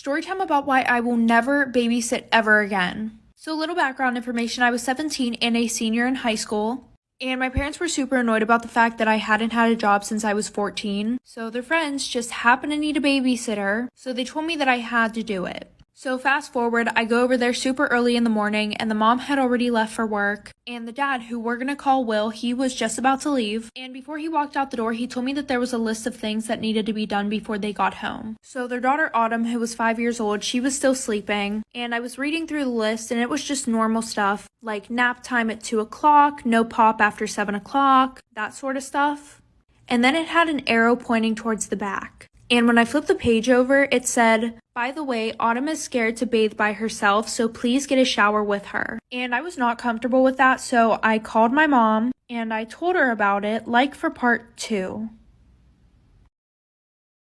Story time about why I will never babysit ever again. So a little background information, I was 17 and a senior in high school. And my parents were super annoyed about the fact that I hadn't had a job since I was 14. So their friends just happened to need a babysitter. So they told me that I had to do it. So fast forward, I go over there super early in the morning and the mom had already left for work. And the dad, who we're gonna call Will, he was just about to leave. And before he walked out the door, he told me that there was a list of things that needed to be done before they got home. So their daughter Autumn, who was 5 years old, she was still sleeping. And I was reading through the list and it was just normal stuff. Like nap time at 2 o'clock, no pop after 7 o'clock, that sort of stuff. And then it had an arrow pointing towards the back. And when I flipped the page over, it said, "By the way, Autumn is scared to bathe by herself, so please get a shower with her." And I was not comfortable with that, so I called my mom and I told her about it, like for part 2.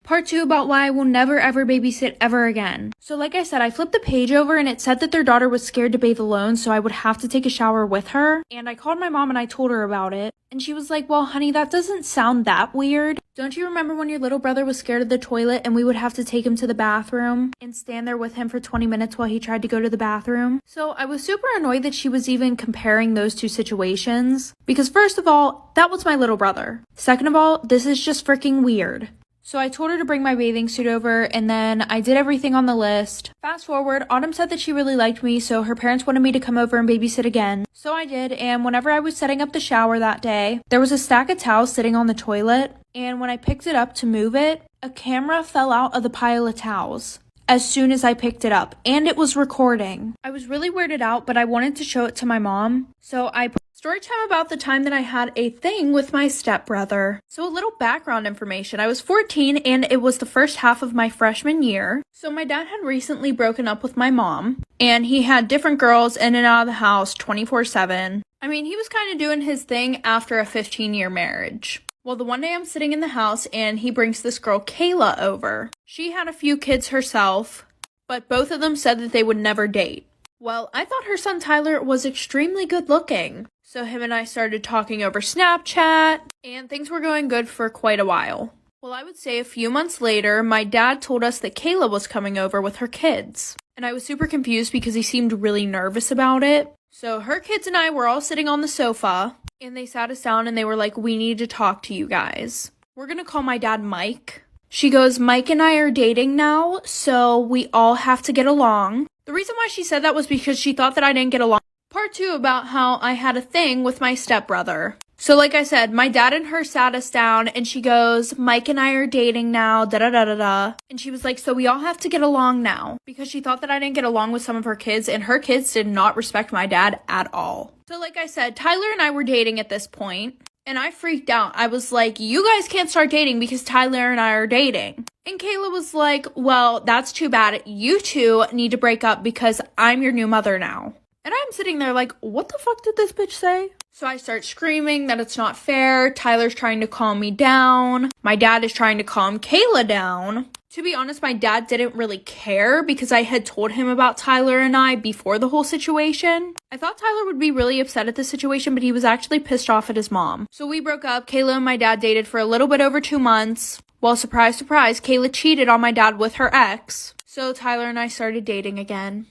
Part 2 about why I will never ever babysit ever again. So like I said, I flipped the page over and it said that their daughter was scared to bathe alone, so I would have to take a shower with her. And I called my mom and I told her about it. And she was like, "Well, honey, that doesn't sound that weird. Don't you remember when your little brother was scared of the toilet and we would have to take him to the bathroom and stand there with him for 20 minutes while he tried to go to the bathroom?" So I was super annoyed that she was even comparing those two situations. Because first of all, that was my little brother. Second of all, this is just freaking weird. So I told her to bring my bathing suit over and then I did everything on the list. Fast forward, Autumn said that she really liked me, so her parents wanted me to come over and babysit again. So I did, and whenever I was setting up the shower that day, there was a stack of towels sitting on the toilet, and when I picked it up to move it, a camera fell out of the pile of towels as soon as I picked it up, and it was recording. I was really weirded out, but I wanted to show it to my mom, so I put story time about the time that I had a thing with my stepbrother. So a little background information. I was 14 and it was the first half of my freshman year. So my dad had recently broken up with my mom and he had different girls in and out of the house 24/7. I mean, he was kind of doing his thing after a 15-year marriage. Well, the one day I'm sitting in the house and he brings this girl Kayla over. She had a few kids herself, but both of them said that they would never date. Well, I thought her son Tyler was extremely good looking. So him and I started talking over Snapchat, and things were going good for quite a while. Well, I would say a few months later, my dad told us that Kayla was coming over with her kids. And I was super confused because he seemed really nervous about it. So her kids and I were all sitting on the sofa, and they sat us down and they were like, "We need to talk to you guys. We're gonna call my dad Mike." She goes, "Mike and I are dating now, so we all have to get along." The reason why she said that was because she thought that I didn't get along. Part 2 about how I had a thing with my stepbrother. So like I said, my dad and her sat us down and she goes, "Mike and I are dating now, da-da-da-da-da." And she was like, "So we all have to get along now." Because she thought that I didn't get along with some of her kids and her kids did not respect my dad at all. So like I said, Tyler and I were dating at this point and I freaked out. I was like, "You guys can't start dating because Tyler and I are dating." And Kayla was like, "Well, that's too bad. You two need to break up because I'm your new mother now." And I'm sitting there like, what the fuck did this bitch say? So I start screaming that it's not fair. Tyler's trying to calm me down. My dad is trying to calm Kayla down. To be honest, my dad didn't really care because I had told him about Tyler and I before the whole situation. I thought Tyler would be really upset at the situation, but he was actually pissed off at his mom. So we broke up. Kayla and my dad dated for a little bit over 2 months. Well, surprise, surprise, Kayla cheated on my dad with her ex. So Tyler and I started dating again.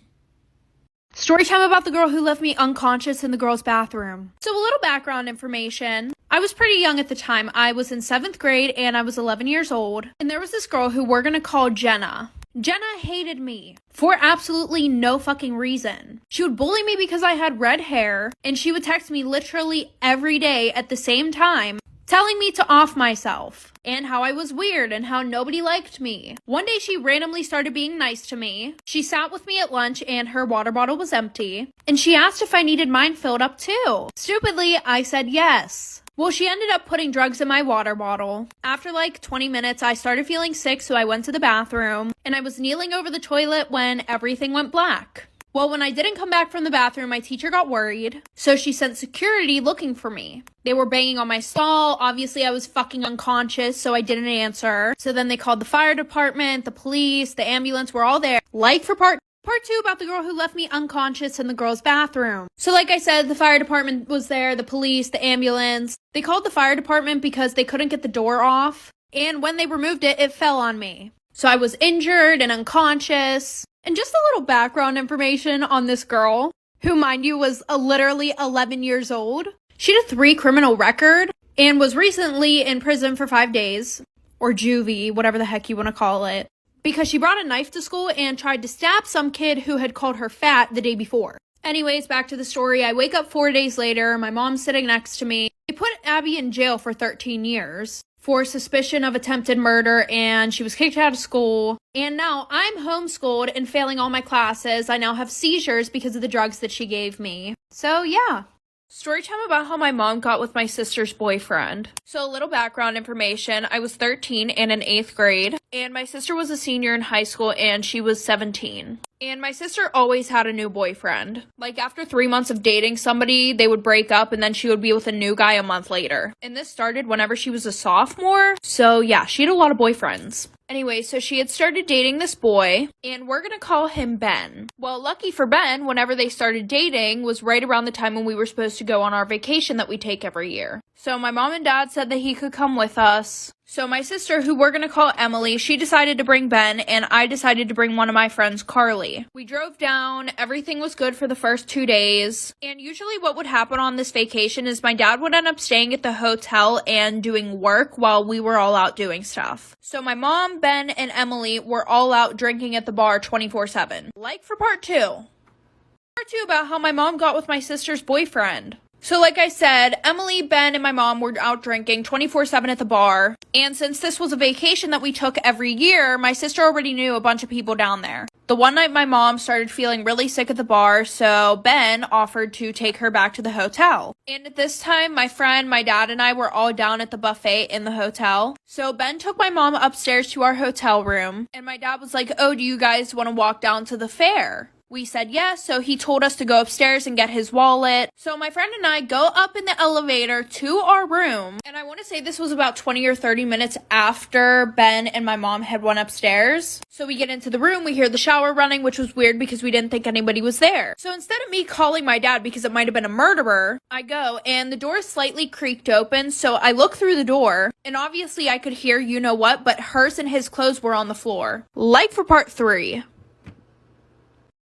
Story time about the girl who left me unconscious in the girls' bathroom. So a little background information. I was pretty young at the time. I was in 7th grade and I was 11 years old. And there was this girl who we're gonna call Jenna. Jenna hated me for absolutely no fucking reason. She would bully me because I had red hair and she would text me literally every day at the same time telling me to off myself and how I was weird and how nobody liked me. One day she randomly started being nice to me. She sat with me at lunch and her water bottle was empty. And she asked if I needed mine filled up too. Stupidly, I said yes. Well, she ended up putting drugs in my water bottle. After like 20 minutes, I started feeling sick, so I went to the bathroom. And I was kneeling over the toilet when everything went black. Well, when I didn't come back from the bathroom, my teacher got worried, so she sent security looking for me. They were banging on my stall. Obviously, I was fucking unconscious, so I didn't answer. So then they called the fire department, the police, the ambulance, were all there. Like for part 2 about the girl who left me unconscious in the girls' bathroom. So like I said, the fire department was there, the police, the ambulance. They called the fire department because they couldn't get the door off. And when they removed it, it fell on me. So I was injured and unconscious. And just a little background information on this girl, who, mind you, was literally 11 years old. She had a 3 criminal record and was recently in prison for 5 days, or juvie, whatever the heck you want to call it, because she brought a knife to school and tried to stab some kid who had called her fat the day before. Anyways, back to the story. I wake up 4 days later. My mom's sitting next to me. They put Abby in jail for 13 years for suspicion of attempted murder, and she was kicked out of school. And now I'm homeschooled and failing all my classes. I now have seizures because of the drugs that she gave me. So yeah. Story time about how my mom got with my sister's boyfriend. So a little background information. I was 13 and in 8th grade, and my sister was a senior in high school and she was 17. And my sister always had a new boyfriend. Like after 3 months of dating somebody, they would break up and then she would be with a new guy a month later. And this started whenever she was a sophomore. So yeah, she had a lot of boyfriends. Anyway, so she had started dating this boy, and we're gonna call him Ben. Well, lucky for Ben, whenever they started dating was right around the time when we were supposed to go on our vacation that we take every year. So my mom and dad said that he could come with us. So my sister, who we're gonna call Emily, she decided to bring Ben, and I decided to bring one of my friends, Carly. We drove down, everything was good for the first 2 days, and usually what would happen on this vacation is my dad would end up staying at the hotel and doing work while we were all out doing stuff. So my mom, Ben, and Emily were all out drinking at the bar 24/7. Like for part 2. Part 2 about how my mom got with my sister's boyfriend. So like I said, Emily, Ben, and my mom were out drinking 24/7 at the bar. And since this was a vacation that we took every year, my sister already knew a bunch of people down there. The one night my mom started feeling really sick at the bar, so Ben offered to take her back to the hotel. And at this time, my friend, my dad, and I were all down at the buffet in the hotel. So Ben took my mom upstairs to our hotel room, and my dad was like, "Oh, do you guys want to walk down to the fair?" We said yes, so he told us to go upstairs and get his wallet. So my friend and I go up in the elevator to our room, and I want to say this was about 20 or 30 minutes after Ben and my mom had went upstairs. So we get into the room, we hear the shower running, which was weird because we didn't think anybody was there. So instead of me calling my dad because it might have been a murderer, I go, and the door is slightly creaked open, so I look through the door, and obviously I could hear you know what, but hers and his clothes were on the floor. Like for part 3.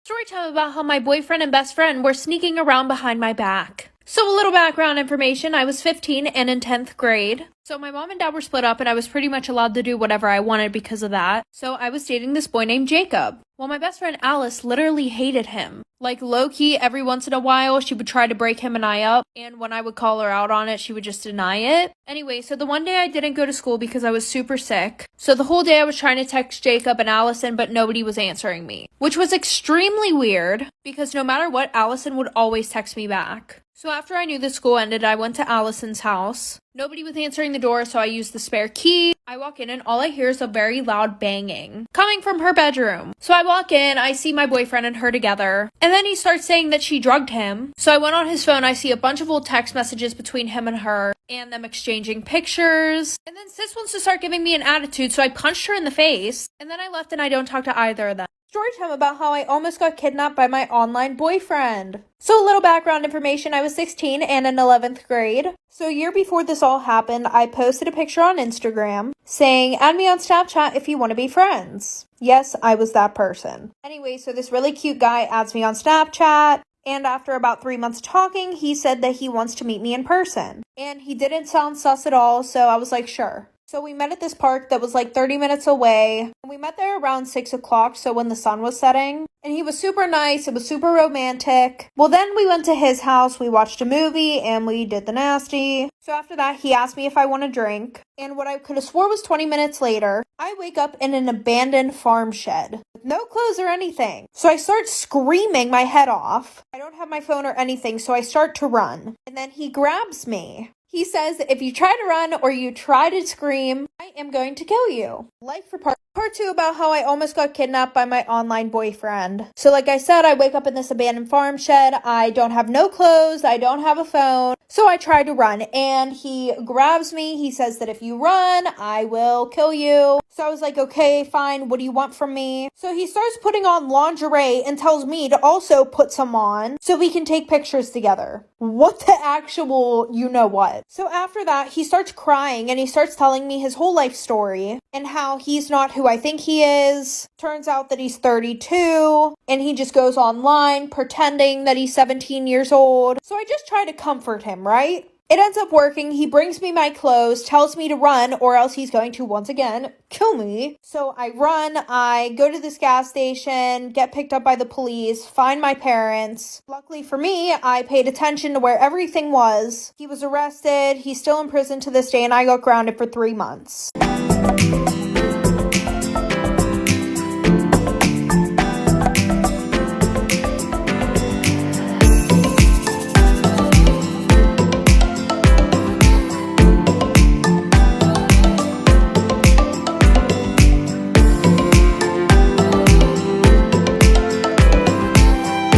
Story time about how my boyfriend and best friend were sneaking around behind my back. So a little background information, I was 15 and in 10th grade. So my mom and dad were split up and I was pretty much allowed to do whatever I wanted because of that. So I was dating this boy named Jacob. Well, my best friend Alice literally hated him. Like low-key, every once in a while, she would try to break him and I up. And when I would call her out on it, she would just deny it. Anyway, so the one day I didn't go to school because I was super sick. So the whole day I was trying to text Jacob and Allison, but nobody was answering me. Which was extremely weird because no matter what, Allison would always text me back. So after I knew the school ended, I went to Allison's house. Nobody was answering the door, so I used the spare key. I walk in and all I hear is a very loud banging coming from her bedroom. So I walk in, I see my boyfriend and her together, and then he starts saying that she drugged him. So I went on his phone, I see a bunch of old text messages between him and her, and them exchanging pictures. And then sis wants to start giving me an attitude, so I punched her in the face, and then I left and I don't talk to either of them. Story time about how I almost got kidnapped by my online boyfriend. So a little background information, I was 16 and in 11th grade. So a year before this all happened, I posted a picture on Instagram saying, "Add me on Snapchat if you want to be friends." Yes, I was that person. Anyway, so this really cute guy adds me on Snapchat. And after about 3 months talking, he said that he wants to meet me in person. And he didn't sound sus at all, so I was like, sure. So we met at this park that was like 30 minutes away. We met there around 6 o'clock, so when the sun was setting. And he was super nice. It was super romantic. Well, then we went to his house. We watched a movie and we did the nasty. So after that, he asked me if I want a drink. And what I could have swore was 20 minutes later, I wake up in an abandoned farm shed with no clothes or anything. So I start screaming my head off. I don't have my phone or anything, so I start to run. And then he grabs me. He says, if you try to run or you try to scream, I am going to kill you. Like for part 2 about how I almost got kidnapped by my online boyfriend. So like I said, I wake up in this abandoned farm shed. I don't have no clothes. I don't have a phone. So I try to run and he grabs me. He says that if you run, I will kill you. So I was like, okay, fine. What do you want from me? So he starts putting on lingerie and tells me to also put some on so we can take pictures together. What the actual you know what? So after that, he starts crying and he starts telling me his whole life story and how he's not who who I think he is. Turns out that he's 32, and he just goes online pretending that he's 17 years old. So I just try to comfort him, right? It ends up working. He brings me my clothes, tells me to run, or else he's going to, once again, kill me. So I run, I go to this gas station, get picked up by the police, find my parents. Luckily for me, I paid attention to where everything was. He was arrested, he's still in prison to this day, and I got grounded for 3 months.